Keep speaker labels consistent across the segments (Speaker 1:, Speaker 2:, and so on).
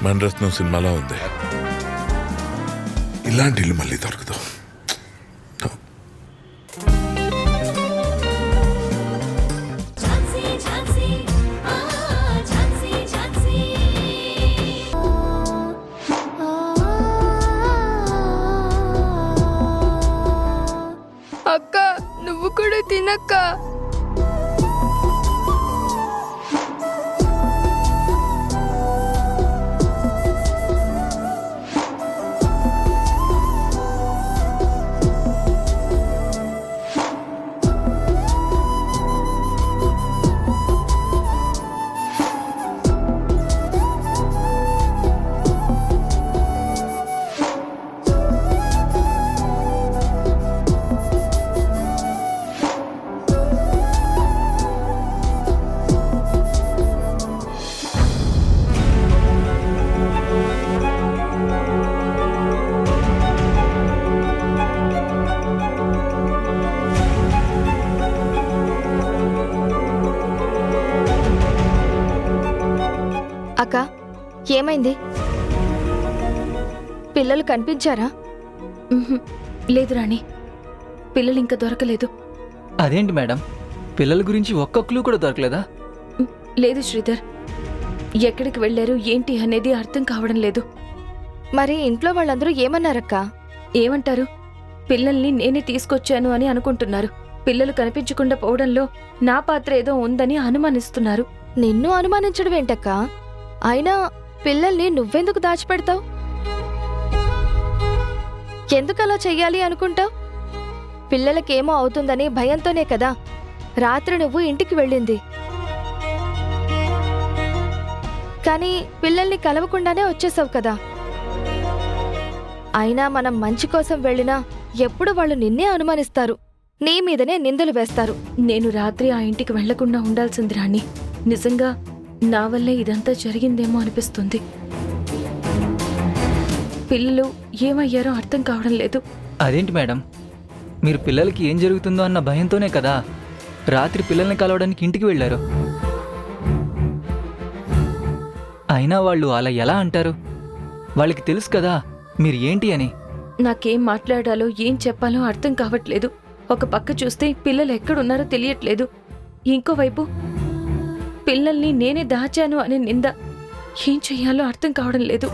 Speaker 1: మణరత్నం సినిమాలో ఉంది. ఇలాంటి ఇల్లు మళ్ళీ దొరకదు.
Speaker 2: అక్క నువ్వు కూడా తినక్క.
Speaker 3: అక్క ఏమైంది? పిల్లలు కనిపించారా?
Speaker 2: లేదు రాణి, పిల్లలు ఇంకా దొరకలేదు.
Speaker 4: అదేంటి మేడం, పిల్లల గురించి ఒక్క క్లూ కూడా దొరకలేదా?
Speaker 2: లేదు శ్రీధర్, ఎక్కడికి వెళ్ళారు ఏంటి అనేది అర్థం కావడం లేదు.
Speaker 3: మరి ఇంట్లో వాళ్ళందరూ ఏమన్నారక్క?
Speaker 2: ఏమంటారు, పిల్లల్ని నేనే తీసుకొచ్చాను అని అనుకుంటున్నారు. పిల్లలు కనిపించకుండా పోవడంలో నా పాత్ర ఏదో ఉందని అనుమానిస్తున్నారు.
Speaker 3: నిన్ను అనుమానించడం ఏంటక్క? అయినా పిల్లల్ని నువ్వెందుకు దాచిపెడతావు? ఎందుకలా చెయ్యాలి అనుకుంటావు? పిల్లలకేమో అవుతుందని భయంతోనే కదా రాత్రి నువ్వు ఇంటికి వెళ్ళింది. కానీ పిల్లల్ని కలవకుండానే వచ్చేసావు కదా. అయినా మనం మంచి కోసం వెళ్ళినా ఎప్పుడు వాళ్ళు నిన్నే అనుమానిస్తారు, నీ మీదనే నిందలు వేస్తారు.
Speaker 2: నేను రాత్రి ఆ ఇంటికి వెళ్లకుండా ఉండాల్సింది రాణి. నిజంగా నా వల్లే ఇదంతా జరిగిందేమో అనిపిస్తుంది. పిల్లలు ఏమయ్యారో అర్థం కావడం లేదు.
Speaker 4: అదేంటి మేడం, మీరు పిల్లలకి ఏం జరుగుతుందో అన్న భయంతోనే కదా రాత్రి పిల్లల్ని కలవడానికి ఇంటికి వెళ్ళారు. అయినా వాళ్ళు అలా ఎలా అంటారు? వాళ్ళకి తెలుసు కదా మీరు ఏంటి అని.
Speaker 2: నాకేం మాట్లాడాలో ఏం చెప్పాలో అర్థం కావట్లేదు. ఒక పక్క చూస్తే పిల్లలు ఎక్కడున్నారో తెలియట్లేదు, ఇంకోవైపు పిల్లల్ని నేనే దాచాను అనే నింద. ఏం చెయ్యాలో అర్థం కావడం లేదు.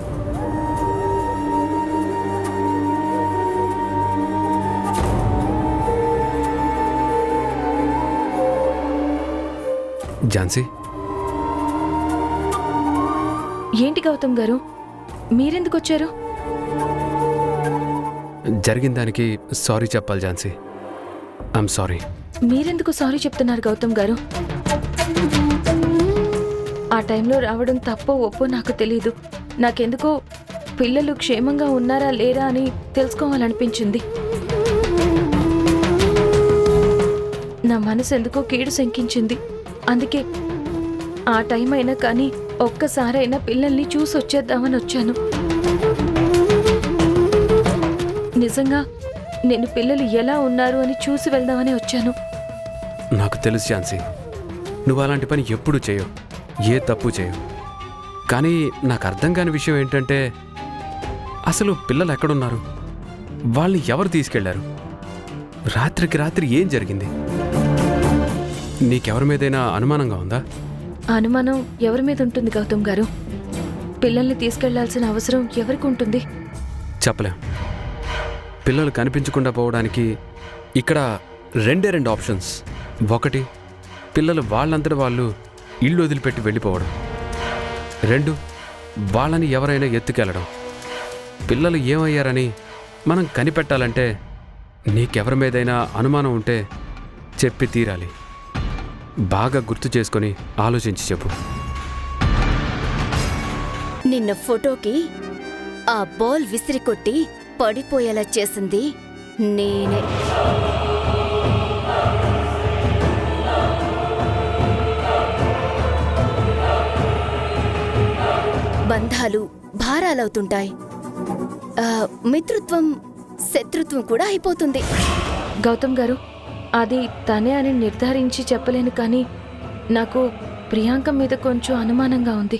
Speaker 5: ఝాన్సీ,
Speaker 2: ఏంటి గౌతమ్ గారు, మీరెందుకు వచ్చారు?
Speaker 5: జరిగిన దానికి సారీ చెప్పాలి ఝాన్సీ. I'm sorry.
Speaker 2: మీరెందుకు సారీ చెప్తున్నారు గౌతమ్ గారు? ఆ టైంలో రావడం తప్పో ఒప్పో నాకు తెలీదు. నాకెందుకో పిల్లలు క్షేమంగా ఉన్నారా లేరా అని తెలుసుకోవాలనిపించింది. నా మనసు ఎందుకో కీడు శంకించింది. అందుకే ఆ టైం అయినా కానీ ఒక్కసారైనా పిల్లల్ని చూసి వచ్చేద్దామని వచ్చాను. నిజంగా నేను పిల్లలు ఎలా ఉన్నారు అని చూసి వెళ్దామని వచ్చాను.
Speaker 5: నాకు తెలుసు ఝాన్సీ, నువ్వు అలాంటి పని ఎప్పుడు చేయవు, ఏ తప్పు చేయవు. కానీ నాకు అర్థం కాని విషయం ఏంటంటే, అసలు పిల్లలు ఎక్కడున్నారు? వాళ్ళని ఎవరు తీసుకెళ్లారు? రాత్రికి రాత్రి ఏం జరిగింది? నీకెవరి మీదైనా అనుమానంగా ఉందా?
Speaker 2: అనుమానం ఎవరి మీద ఉంటుంది గౌతమ్ గారు? పిల్లల్ని తీసుకెళ్లాల్సిన అవసరం ఎవరికి ఉంటుంది?
Speaker 5: చెప్పలేం. పిల్లలు కనిపించకుండా పోవడానికి ఇక్కడ రెండు ఆప్షన్స్. ఒకటి, పిల్లలు వాళ్ళంతట వాళ్ళు ఇల్లు వదిలిపెట్టి వెళ్ళిపోవడం. 2, వాళ్ళని ఎవరైనా ఎత్తుకెళ్ళడం. పిల్లలు ఏమయ్యారని మనం కనిపెట్టాలంటే నీకెవరి మీదైనా అనుమానం ఉంటే చెప్పి తీరాలి. బాగా గుర్తు చేసుకొని ఆలోచించి చెప్పు.
Speaker 6: నిన్న ఫోటోకి ఆ బాల్ విసిరి కొట్టి పడిపోయేలా చేసింది నేనే. బంధాలు భారాలవుతుంటాయి, మిత్రత్వం శత్రుత్వం కూడా అయిపోతుంది.
Speaker 2: గౌతమ్ గారు, అది తనే అని నిర్ధారించి చెప్పలేను, కానీ నాకు ప్రియాంక మీద కొంచెం అనుమానంగా ఉంది.